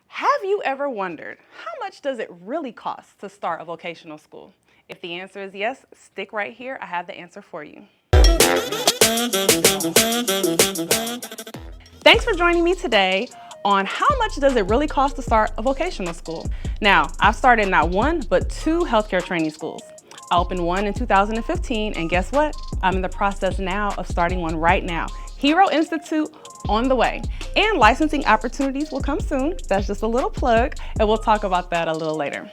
Have you ever wondered how much does it really cost to start a vocational school? If the answer is yes, stick right here. I have the answer for you. Thanks for joining me today on how much does it really cost to start a vocational school. Now, I've started not one, but two healthcare training schools. I opened one in 2015, and guess what? I'm in the process now of starting one right now. Hero Institute on the way. And licensing opportunities will come soon. That's just a little plug, and we'll talk about that a little later.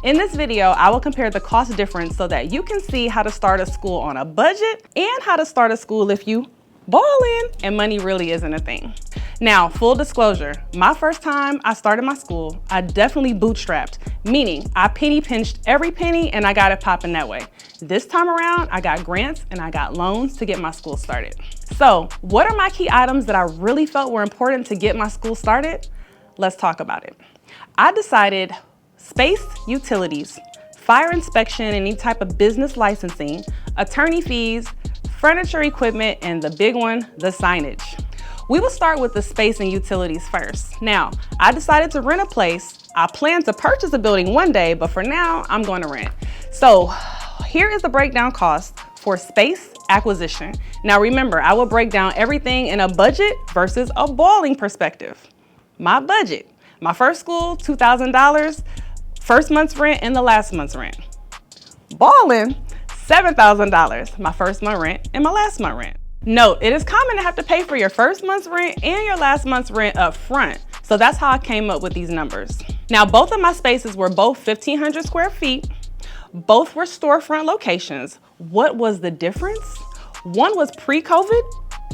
In this video, I will compare the cost difference so that you can see how to start a school on a budget and how to start a school if you ballin' and money really isn't a thing. Now, full disclosure, my first time I started my school, I definitely bootstrapped, meaning I penny pinched every penny and I got it popping that way. This time around, I got grants and I got loans to get my school started. So, what are my key items that I really felt were important to get my school started? Let's talk about it. I decided space, utilities, fire inspection, any type of business licensing, attorney fees, furniture equipment, and the big one, the signage. We will start with the space and utilities first. Now, I decided to rent a place. I plan to purchase a building one day, but for now, I'm going to rent. So here is the breakdown cost for space acquisition. Now remember, I will break down everything in a budget versus a balling perspective. My budget, my first school, $2,000, first month's rent and the last month's rent. Balling, $7,000, my first month rent and my last month rent. Note, it is common to have to pay for your first month's rent and your last month's rent up front. So that's how I came up with these numbers. Now, both of my spaces were both 1,500 square feet. Both were storefront locations. What was the difference? One was pre-COVID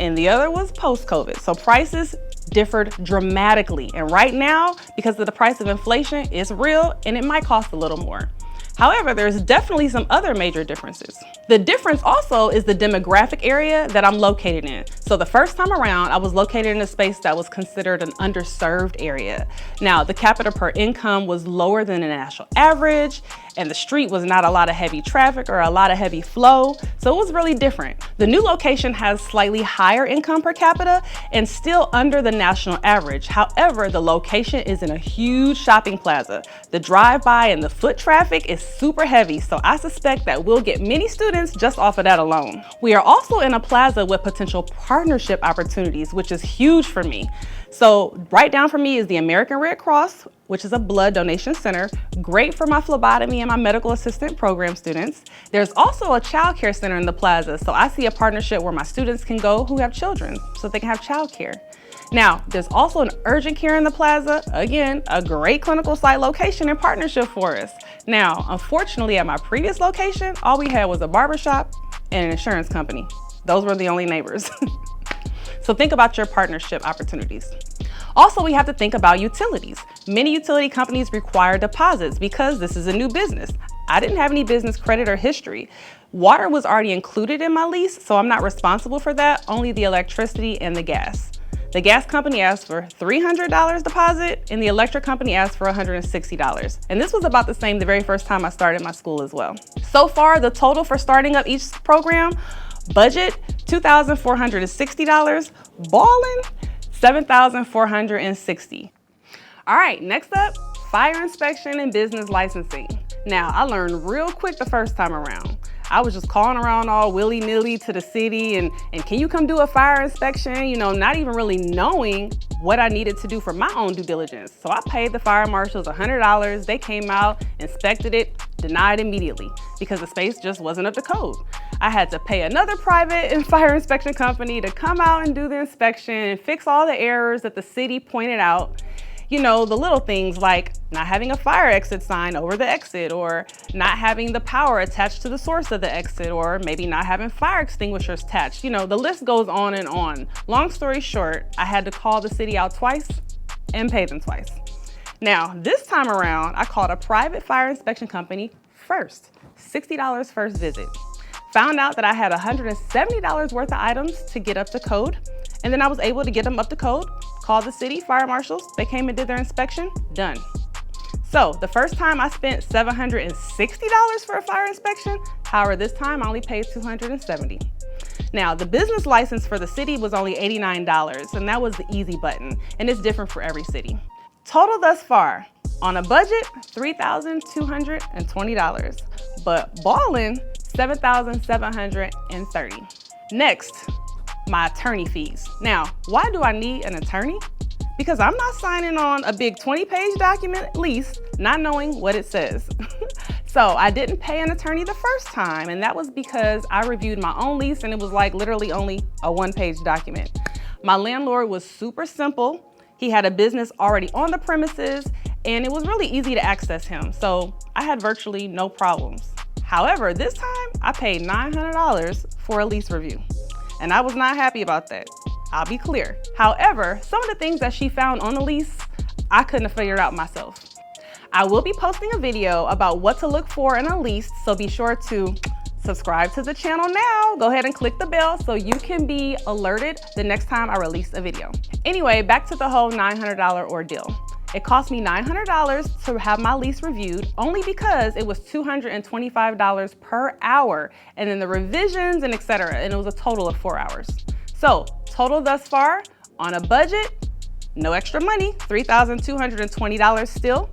and the other was post-COVID. So prices differed dramatically. And right now, because of the price of inflation, it's real and it might cost a little more. However, there's definitely some other major differences. The difference also is the demographic area that I'm located in. So the first time around, I was located in a space that was considered an underserved area. Now, the capita per income was lower than the national average, and the street was not a lot of heavy traffic or a lot of heavy flow, so it was really different. The new location has slightly higher income per capita and still under the national average. However, the location is in a huge shopping plaza. The drive-by and the foot traffic is super heavy, so I suspect that we'll get many students just off of that alone. We are also in a plaza with potential partnership opportunities, which is huge for me. So right down for me is the American Red Cross, which is a blood donation center, great for my phlebotomy and my medical assistant program students. There's also a child care center in the plaza, so I see a partnership where my students can go who have children so they can have child care. Now, there's also an urgent care in the plaza. Again, a great clinical site location and partnership for us. Now, unfortunately, at my previous location, all we had was a barbershop and an insurance company. Those were the only neighbors. So think about your partnership opportunities. Also, we have to think about utilities. Many utility companies require deposits because this is a new business. I didn't have any business credit or history. Water was already included in my lease, so I'm not responsible for that, only the electricity and the gas. The gas company asked for $300 deposit and the electric company asked for $160. And this was about the same the very first time I started my school as well. So far, the total for starting up each program, budget, $2,460, balling, $7,460. All right, next up, fire inspection and business licensing. Now, I learned real quick the first time around. I was just calling around all willy-nilly to the city and can you come do a fire inspection? You know, not even really knowing what I needed to do for my own due diligence. So I paid the fire marshals $100. They came out, inspected it, denied immediately because the space just wasn't up to code. I had to pay another private and fire inspection company to come out and do the inspection and fix all the errors that the city pointed out. You know, the little things like not having a fire exit sign over the exit, or not having the power attached to the source of the exit, or maybe not having fire extinguishers attached. You know, the list goes on and on. Long story short, I had to call the city out twice and pay them twice. Now, this time around, I called a private fire inspection company first, $60 first visit. Found out that I had $170 worth of items to get up to code, and then I was able to get them up to code. Called the city fire marshals, they came and did their inspection, done. So the first time I spent $760 for a fire inspection, however, this time I only paid $270. Now, the business license for the city was only $89, and that was the easy button, and it's different for every city. Total thus far, on a budget, $3,220, but balling, $7,730. Next, my attorney fees. Now, why do I need an attorney? Because I'm not signing on a big 20-page document lease, not knowing what it says. So I didn't pay an attorney the first time, and that was because I reviewed my own lease and it was like literally only a 1-page document. My landlord was super simple. He had a business already on the premises, and it was really easy to access him. So I had virtually no problems. However, this time I paid $900 for a lease review, and I was not happy about that. I'll be clear. However, some of the things that she found on the lease, I couldn't have figured out myself. I will be posting a video about what to look for in a lease, so be sure to subscribe to the channel now. Go ahead and click the bell so you can be alerted the next time I release a video. Anyway, back to the whole $900 ordeal. It cost me $900 to have my lease reviewed only because it was $225 per hour, and then the revisions and etc. And it was a total of 4 hours. So total thus far on a budget, no extra money, $3,220 still.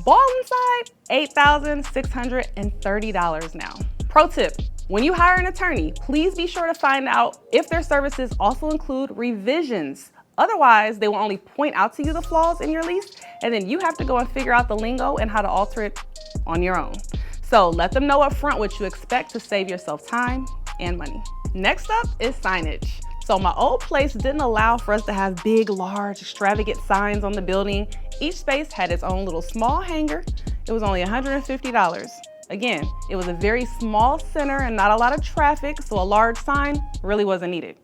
Ball inside, $8,630 now. Pro tip, when you hire an attorney, please be sure to find out if their services also include revisions. Otherwise, they will only point out to you the flaws in your lease, and then you have to go and figure out the lingo and how to alter it on your own. So let them know up front what you expect to save yourself time and money. Next up is signage. So my old place didn't allow for us to have big, large, extravagant signs on the building. Each space had its own little small hanger. It was only $150. Again, it was a very small center and not a lot of traffic, so a large sign really wasn't needed.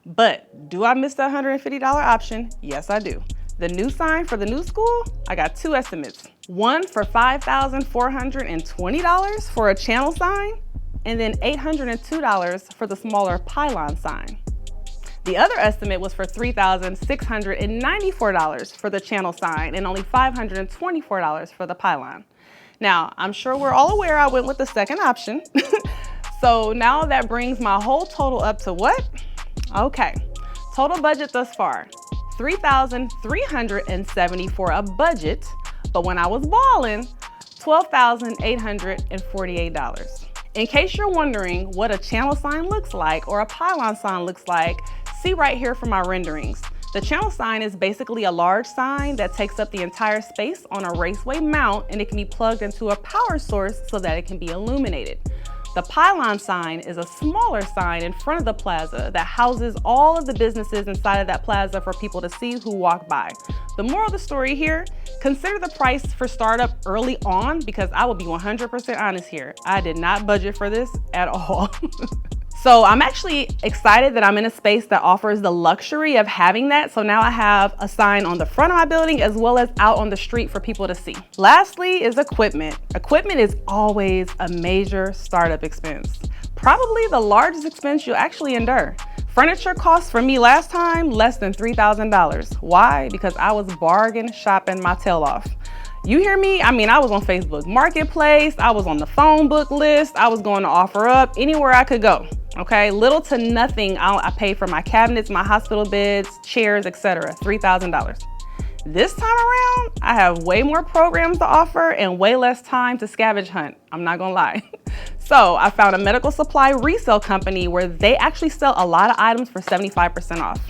But do I miss the $150 option? Yes, I do. The new sign for the new school, I got 2 estimates. One for $5,420 for a channel sign, and then $802 for the smaller pylon sign. The other estimate was for $3,694 for the channel sign and only $524 for the pylon. Now, I'm sure we're all aware I went with the second option. So now that brings my whole total up to what? Okay, total budget thus far, $3,370 for a budget, but when I was balling, $12,848. In case you're wondering what a channel sign looks like or a pylon sign looks like, see right here for my renderings. The channel sign is basically a large sign that takes up the entire space on a raceway mount, and it can be plugged into a power source so that it can be illuminated. The pylon sign is a smaller sign in front of the plaza that houses all of the businesses inside of that plaza for people to see who walk by. The moral of the story here, consider the price for startup early on, because I will be 100% honest here. I did not budget for this at all. So I'm actually excited that I'm in a space that offers the luxury of having that. So now I have a sign on the front of my building as well as out on the street for people to see. Lastly is equipment. Equipment is always a major startup expense. Probably the largest expense you'll actually endure. Furniture costs for me last time less than $3,000. Why? Because I was bargain shopping my tail off. You hear me? I mean, I was on Facebook Marketplace, I was on the phone book list, I was going to OfferUp, anywhere I could go. Okay, little to nothing I paid for my cabinets, my hospital beds, chairs, etc. $3,000. This time around, I have way more programs to offer and way less time to scavenge hunt. I'm not gonna lie. So I found a medical supply resale company where they actually sell a lot of items for 75% off.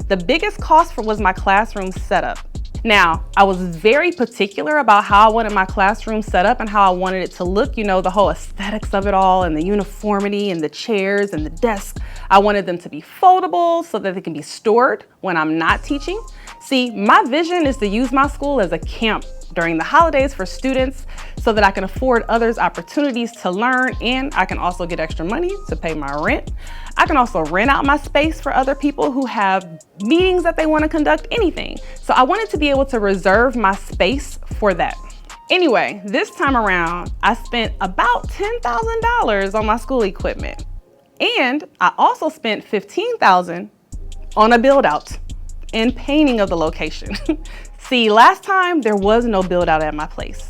The biggest cost was my classroom setup. Now, I was very particular about how I wanted my classroom set up and how I wanted it to look, you know, the whole aesthetics of it all and the uniformity and the chairs and the desk. I wanted them to be foldable so that they can be stored when I'm not teaching. See, my vision is to use my school as a camp during the holidays for students so that I can afford others opportunities to learn, and I can also get extra money to pay my rent. I can also rent out my space for other people who have meetings that they want to conduct, anything. So I wanted to be able to reserve my space for that. Anyway, this time around, I spent about $10,000 on my school equipment. And I also spent $15,000 on a build out and painting of the location. See, last time there was no build out at my place.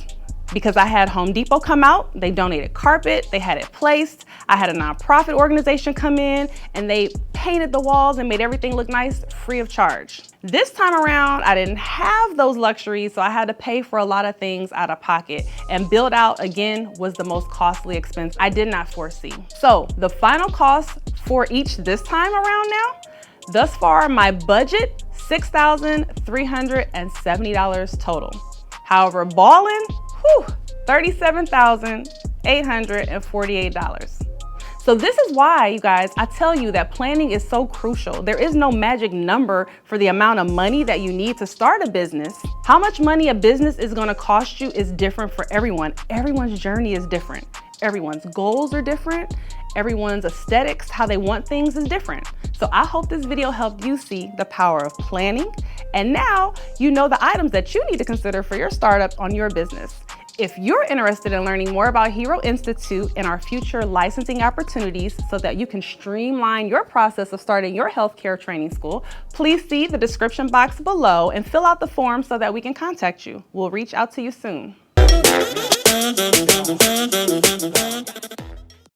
because I had Home Depot come out, they donated carpet, they had it placed. I had a nonprofit organization come in and they painted the walls and made everything look nice free of charge. This time around, I didn't have those luxuries, so I had to pay for a lot of things out of pocket, and build out again was the most costly expense I did not foresee. So the final cost for each this time around now, thus far my budget, $6,370 total. However, balling, $37,848. So this is why, you guys, I tell you that planning is so crucial. There is no magic number for the amount of money that you need to start a business. How much money a business is gonna cost you is different for everyone. Everyone's journey is different. Everyone's goals are different. Everyone's aesthetics, how they want things is different. So I hope this video helped you see the power of planning. And now you know the items that you need to consider for your startup on your business. If you're interested in learning more about Hero Institute and our future licensing opportunities so that you can streamline your process of starting your healthcare training school, please see the description box below and fill out the form so that we can contact you. We'll reach out to you soon.